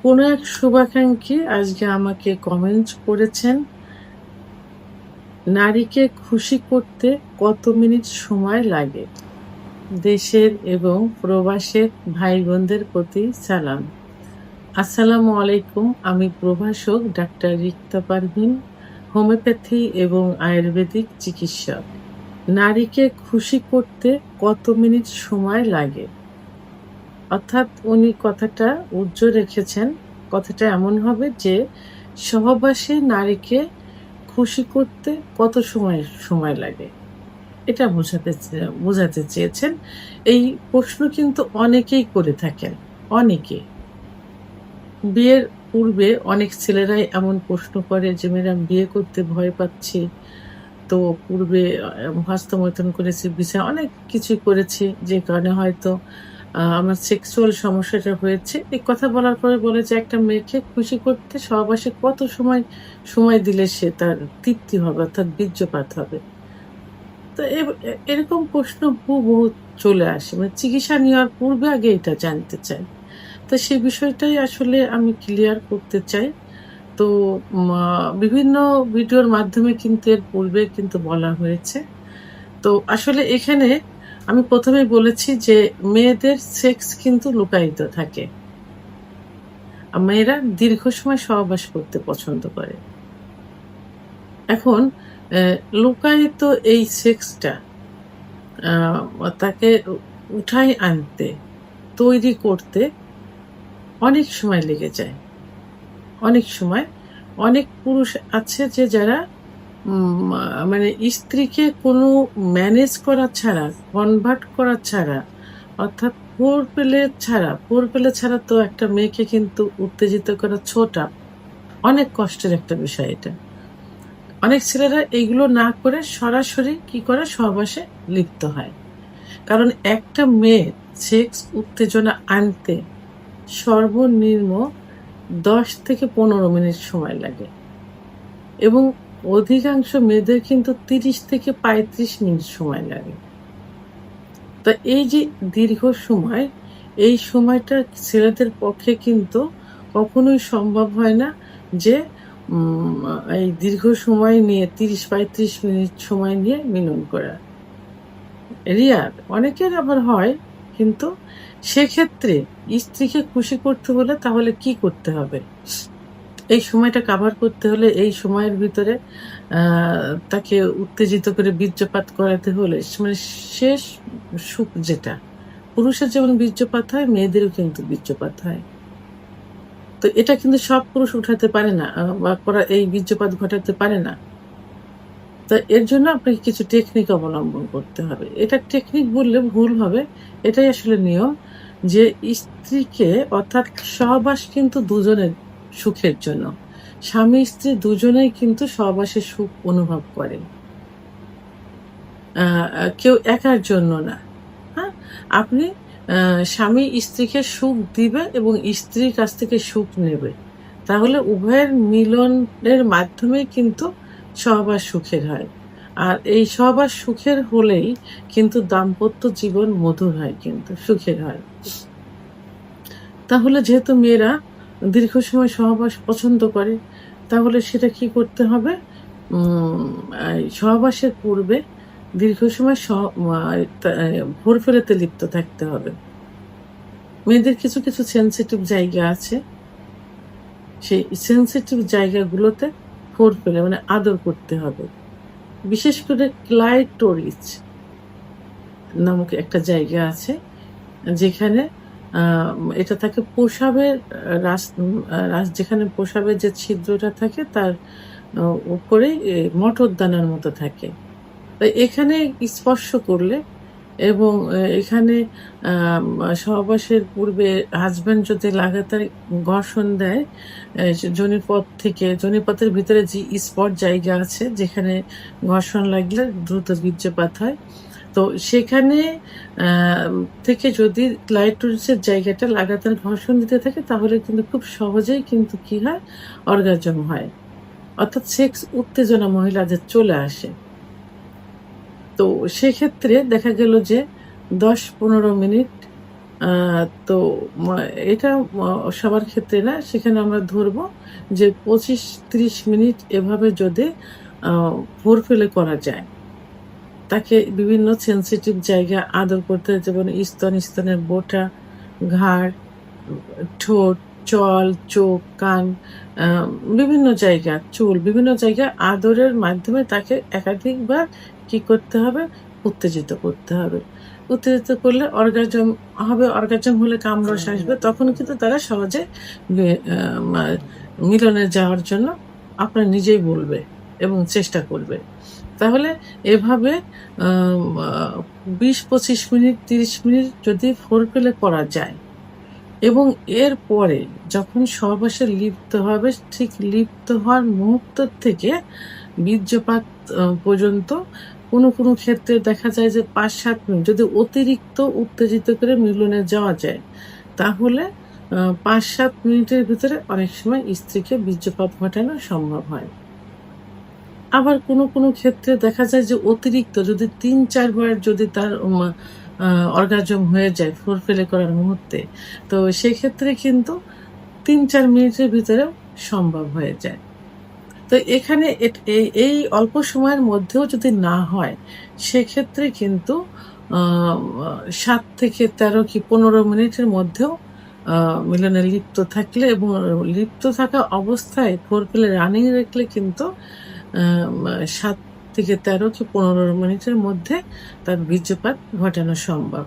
কোনো এক শুভাকাঙ্ক্ষী আজকে আমাকে কমেন্ট করেছেন, নারীকে খুশি করতে কত মিনিট সময় লাগে? দেশের এবং প্রবাসের ভাই বোনদের প্রতি সালাম। আসসালামু আলাইকুম। আমি প্রভাষক ডাক্তার রিক্তা পারভিন, হোমিওপ্যাথি এবং আয়ুর্বেদিক চিকিৎসক। নারীকে খুশি করতে কত মিনিট সময় লাগে? অর্থাৎ উনি কথাটা উজ্জ্ব রেখেছেন। কথাটা এমন হবে যে, সহবাসে নারীকে খুশি করতে কত সময় লাগে? এটা বোঝাতে চেয়েছেন। এই প্রশ্ন কিন্তু অনেকেই করে থাকেন। অনেকে। বিয়ের পূর্বে অনেক ছেলেরাই এমন প্রশ্ন করে যে, "ম্যাডাম বিয়ে করতে ভয় পাচ্ছি। তো পূর্বে হস্তমৈথুন করেছি, অনেক কিছুই করেছি। যে কারণে হয়তো আমার সেক্সুয়াল সমস্যাটা হয়েছে।" এই কথা বলার পরে বলে যে, একটা মেয়েকে খুশি করতে সহবাসে কত সময় দিলে সে তার তৃপ্তি হবে অর্থাৎ বীর্যপাত হবে। তো এরকম প্রশ্ন হুবহু চলে আসে। মানে চিকিৎসা নেওয়ার পূর্বে আগে এটা জানতে চাই। তো সেই বিষয়টাই আসলে আমি ক্লিয়ার করতে চাই। তো বিভিন্ন ভিডিওর মাধ্যমে কিন্তু এর পূর্বে কিন্তু বলা হয়েছে। তো আসলে এখানে আমি ১ম এই বলেছি যে, মেয়েদের সেক্স কিন্তু লুকায়িত থাকে। মেয়েরা দীর্ঘ সময় সহবাস করতে পছন্দ করে। এখন লুকায়িত এই সেক্সটা তাকে উঠায় আনতে, তৈরি করতে অনেক সময় লেগে যায়। অনেক সময় অনেক পুরুষ আছে যে যারা মানে স্ত্রীকে কোনো ম্যানেজ করা ছাড়া, কনভার্ট করা ছাড়া অর্থাৎ ফোর পেলে ছাড়া তো একটা মেয়েকে কিন্তু উত্তেজিত করা ছোটা অনেক কষ্টের একটা বিষয় এটা। অনেক ছেলেরা এগুলো না করে সরাসরি কি করে? সহবাসে লিপ্ত হয়। কারণ একটা মেয়ের সেক্স উত্তেজনা আনতে সর্বনিম্ন ১০ থেকে ১৫ মিনিট সময় লাগে এবং অধিকাংশ মেয়েদের কিন্তু ৩০ থেকে ৩৫ মিনিট সময় লাগে। তো এই যে দীর্ঘ সময়, এই সময়টা ছেলেদের পক্ষে কিন্তু কখনোই সম্ভব হয় না যে উম এই দীর্ঘ সময় নিয়ে ৩০-৩৫ মিনিট সময় নিয়ে মিলন করা। রেয়ার। অনেকের আবার হয়। কিন্তু সেক্ষেত্রে স্ত্রীকে খুশি করতে হলে তাহলে কি করতে হবে? এই সময়টা কাভার করতে হলে এই সময়ের ভিতরে আ তাকে উত্তেজিত করে বীর্যপাত করাতে হলে মানে শেষ সুখ যেটা, পুরুষের যেমন বীর্যপাত হয়, মেয়েদেরও কিন্তু বীর্যপাত হয়। তো এটা কিন্তু সব পুরুষ উঠাতে পারে না বা এই বীর্যপাত ঘটাতে পারে না। তো এর জন্য আপনাকে কিছু টেকনিক অবলম্বন করতে হবে। এটা টেকনিক বললে ভুল হবে। এটাই আসলে নিয়ম যে, স্ত্রীকে অর্থাৎ সহবাস কিন্তু দুজনের সুখের জন্য। স্বামী-স্ত্রী দুজনেই কিন্তু সহবাসের সুখ অনুভব করে। আ আ কেউ একার জন্য না। হ্যাঁ? আপনি স্বামী স্ত্রীকে সুখ দিবে এবং স্ত্রীর কাছ থেকে সুখ নেবে। তাহলে উভয়ের মিলনের মাধ্যমেই কিন্তু সহবাস সুখের হয়। আর এই সহবাস সুখের হলেই কিন্তু দাম্পত্য জীবন মধুর হয় কিন্তু, সুখের হয়। তাহলে যেহেতু মেয়েরা দীর্ঘ সময় সহবাস পছন্দ করে, তাহলে সেটা কি করতে হবে? উম এই সহবাসের পূর্বে দীর্ঘ সময় স মা তা ভোরফেরাতে লিপ্ত থাকতে হবে। মেয়েদের কিছু সেনসিটিভ জায়গা আছে। সেই সেনসিটিভ জায়গাগুলোতে ফোরপ্লে মানে আদর করতে হবে। বিশেষ করে ক্লাইটোরিস নামক একটা জায়গা আছে যেখানে আ এটা থাকে প্রসাবের যেখানে প্রসাবের যে ছিদ্রটা থাকে তার আ উপরেই মটরদানার মতো থাকে। তো এখানে স্পর্শ করলে এবং এখানে সহবাসের পূর্বে হাসব্যান্ড যদি লাগাতার ঘর্ষণ দেয়, যোনিপথের ভিতরে যে স্পট জায়গা আছে যেখানে ঘর্ষণ লাগলে দ্রুত বীর্যপাত হয়। তো সেখানে আ থেকে যদি ক্লাইটোরিসের জায়গাটা লাগাতার ঘর্ষণ দিতে থাকে তাহলে কিন্তু খুব সহজেই কিন্তু কি হয়? অর্গাজম হয়। অর্থাৎ সেক্স উত্তেজনা মহিলাদের চলে আসে। তো সেক্ষেত্রে দেখা গেল যে ১০-১৫ মিনিট তো এটা সবার ক্ষেত্রে না, সেখানে আমরা ধরবো যে 25-30 মিনিট এভাবে যদি ফোর প্লে করা যায়, তাকে বিভিন্ন সেনসিটিভ জায়গা আদর করতে, যেমন স্তনের বোঁটা, ঘাড়, ঠোঁট, চল, চোখ, কান, আ বিভিন্ন জায়গা, চুল, বিভিন্ন জায়গায় আদরের মাধ্যমে তাকে একাধিকবার কি করতে হবে? উত্তেজিত করতে হবে। উত্তেজিত করলে অর্গাজম হবে, অর্গাজম হলে কামরস আসবে। তখন কিন্তু তারা সহজে বে আ মা মিলনে যাওয়ার জন্য আপনার নিজেই বলবে এবং চেষ্টা করবে। তাহলে এভাবে আম আ ২০-২৫ মিনিট, ৩০ মিনিট যদি ফোরপ্লে করা যায় এবং এরপরে যখন সহবাসে লিপ্ত হবে, ঠিক লিপ্ত হওয়ার মুহূর্ত থেকে বীর্যপাত পর্যন্ত কোনো ক্ষেত্রে দেখা যায় যে ৫-৭ মিনিট যদি অতিরিক্ত উত্তেজিত করে মিলনে যাওয়া যায়, তাহলে ৫-৭ মিনিটের ভিতরে অনেক সময় স্ত্রীকে বীর্যপাত ঘটানো সম্ভব হয়। আবার কোনো ক্ষেত্রে দেখা যায় যে অতিরিক্ত যদি ৩-৪ বার যদি তার আ অর্গাজম হয়ে যায় ফোরপ্লে করার মুহূর্তে, তো সেক্ষেত্রে কিন্তু ৩-৪ মিনিটের ভিতরেও সম্ভব হয়ে যায়। তো এখানে এই অল্প সময়ের মধ্যেও যদি না হয়, সেক্ষেত্রে কিন্তু আ ৭ থেকে ১৩ কি ১৫ মিনিটের মধ্যেও আ মিলনে লিপ্ত থাকলে এবং লিপ্ত থাকা অবস্থায় ফোরপ্লে রানিং রাখলে কিন্তু আম ৭ থেকে ১৩ কি ১৫ মিনিটের মধ্যে তার বীর্যপাত ঘটানো সম্ভব।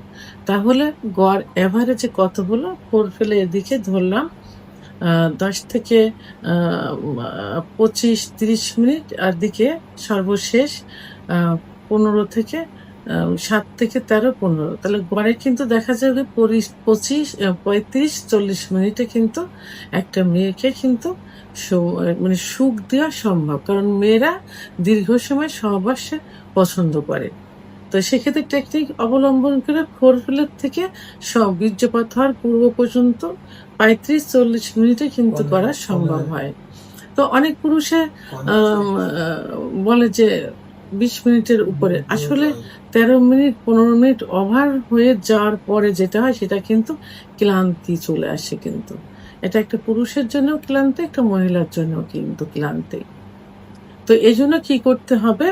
তাহলে গড় এভারেজে কত হলো? ফোরপ্লে এদিকে ধরলাম আ ১০ থেকে আ মা ২৫-৩০ মিনিট, আর দিকে সর্বশেষ আ ১৫ থেকে ৭ থেকে ১৩, ১৫। তাহলে গড়ে কিন্তু দেখা যাবে ৩৫-৪০ মিনিটে কিন্তু একটা মেয়েকে কিন্তু মানে সুখ দেওয়া সম্ভব। কারণ মেয়েরা দীর্ঘ সময় সহবাসে পছন্দ করে। তো সেক্ষেত্রে টেকনিক অবলম্বন করে ফোরপ্লের থেকে বীর্যপাত হওয়ার পূর্ব পর্যন্ত ৩৫-৪০ মিনিটে কিন্তু করা সম্ভব হয়। তো অনেক পুরুষে আম আ বলে যে ২০ মিনিটের উপরে। আসলে ১৩ মিনিট ১৫ মিনিট ওভার হয়ে যাওয়ার পরে যেটা হয়, সেটা কিন্তু ক্লান্তি চলে আসে কিন্তু। এটা একটা পুরুষের জন্যও ক্লান্তি, একটা মহিলার জন্যও কিন্তু ক্লান্তি। তো এজন্য কি করতে হবে?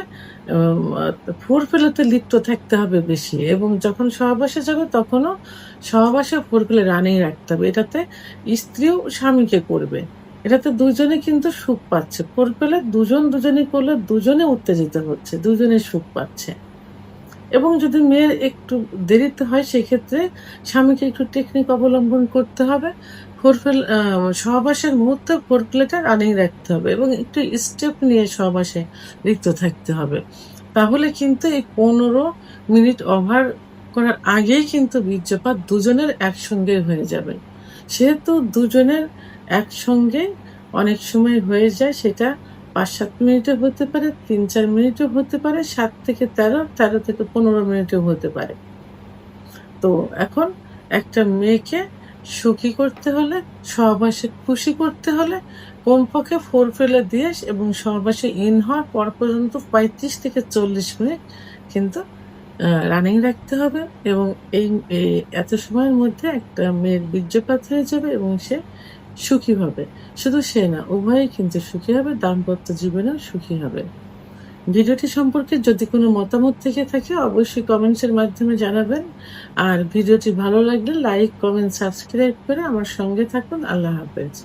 আম আ ফোরপ্লেতে লিপ্ত থাকতে হবে বেশি, এবং যখন সহবাসে যাবে তখনও সহবাসে ফোরপ্লে রানিং রাখতে হবে। এটাতে স্ত্রীও স্বামীকে করবে। এটাতে দুজনে কিন্তু সুখ পাচ্ছে। ফোরপ্লে দুজনে করলে দুজনে উত্তেজিত হচ্ছে, দুজনে সুখ পাচ্ছে। এবং যদি মেয়ের একটু দেরিতে হয়, সেক্ষেত্রে স্বামীকে একটু টেকনিক অবলম্বন করতে হবে। সহবাসের মুহূর্তে ফোরপ্লেটা রানিং রাখতে হবে এবং একটু স্টেপ নিয়ে সহবাসে লিপ্ত থাকতে হবে। তাহলে কিন্তু এই ১৫ মিনিট ওভার করার আগেই কিন্তু বীর্যপাত দুজনের একসঙ্গে হয়ে যাবে। সেহেতু দুজনের একসঙ্গে অনেক সময় হয়ে যায়, সেটা ৫-৭ মিনিটও হতে পারে, ৩-৪ মিনিটও হতে পারে, ৭ থেকে ১৩, ১৩ থেকে ১৫ মিনিটও হতে পারে। তো এখন একটা মেয়েকে সুখী করতে হলে, সহবাসে খুশি করতে হলে কমপক্ষে ফোরপ্লে দিয়ে এবং সহবাসে ইন হওয়ার পর পর্যন্ত ৩৫ থেকে ৪০ মিনিট কিন্তু রানিং রাখতে হবে, এবং এই এত সময়ের মধ্যে একটা মেয়ের বীর্যপাত হয়ে যাবে এবং সে সুখী হবে। শুধু সে না, উভয়েই কিন্তু সুখী হবে, দাম্পত্য জীবনেও সুখী হবে। ভিডিওটি সম্পর্কে যদি কোনো মতামত থেকে থাকে, অবশ্যই কমেন্টসের মাধ্যমে জানাবেন। আর ভিডিওটি ভালো লাগলে লাইক, কমেন্ট, সাবস্ক্রাইব করে আমার সঙ্গে থাকুন। আল্লাহ হাফেজ।